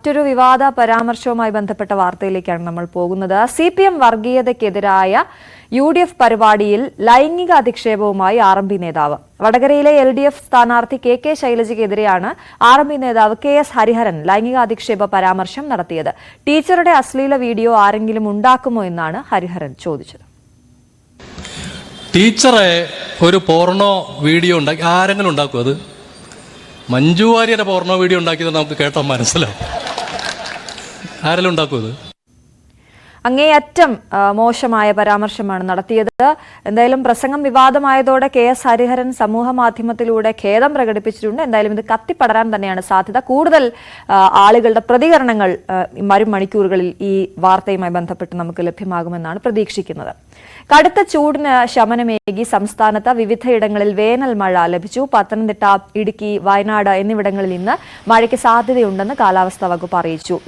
മറ്റൊരു വിവാദ പരാമർശവുമായി ബന്ധപ്പെട്ട വാർത്തയിലേക്കാണ് നമ്മൾ പോകുന്നത്. സിപിഎം വർഗീയതയ്ക്കെതിരായ യുഡിഎഫ് പരിപാടിയിൽ ലൈംഗിക അധിക്ഷേപവുമായി ആർഎംപി നേതാവ്. വടകരയിലെ എൽഡിഎഫ് സ്ഥാനാർത്ഥി കെ ശൈലജയ്ക്കെതിരെയാണ് ആർഎംപി നേതാവ് കെ.എസ്. ഹരിഹരൻ ലൈംഗിക അധിക്ഷേപ പരാമർശം നടത്തിയത്. ടീച്ചറുടെ അശ്ലീല വീഡിയോ ആരെങ്കിലും ഉണ്ടാക്കുമോ എന്നാണ് ഹരിഹരൻ ചോദിച്ചത്. ടീച്ചറെ ഒരു പോർണോ വീഡിയോ ഉണ്ടാക്കി ആരെങ്കിലും ഉണ്ടാക്കും? അത് മഞ്ജു വാര്യരെ പോർണോ വീഡിയോ ഉണ്ടാക്കിയത് നമുക്ക് കേട്ടാൽ മനസ്സിലാവും. ആരെങ്കിലും ഉണ്ടാക്കും? അത് അങ്ങേയറ്റം മോശമായ പരാമർശമാണ് നടത്തിയത്. എന്തായാലും പ്രസംഗം വിവാദമായതോടെ കെ.എസ്. ഹരിഹരൻ സമൂഹ മാധ്യമത്തിലൂടെ ഖേദം പ്രകടിപ്പിച്ചിട്ടുണ്ട്. എന്തായാലും ഇത് കത്തിപ്പടരാൻ തന്നെയാണ് സാധ്യത. കൂടുതൽ ആളുകളുടെ പ്രതികരണങ്ങൾ വരും മണിക്കൂറുകളിൽ ഈ വാർത്തയുമായി ബന്ധപ്പെട്ട് നമുക്ക് ലഭ്യമാകുമെന്നാണ് പ്രതീക്ഷിക്കുന്നത്. കടുത്ത ചൂടിന് ശമനമേകി സംസ്ഥാനത്ത് വിവിധയിടങ്ങളിൽ വേനൽ മഴ ലഭിച്ചു. പത്തനംതിട്ട, ഇടുക്കി, വയനാട് എന്നിവിടങ്ങളിൽ ഇന്ന് മഴയ്ക്ക് സാധ്യതയുണ്ടെന്ന് കാലാവസ്ഥാ വകുപ്പ് അറിയിച്ചു.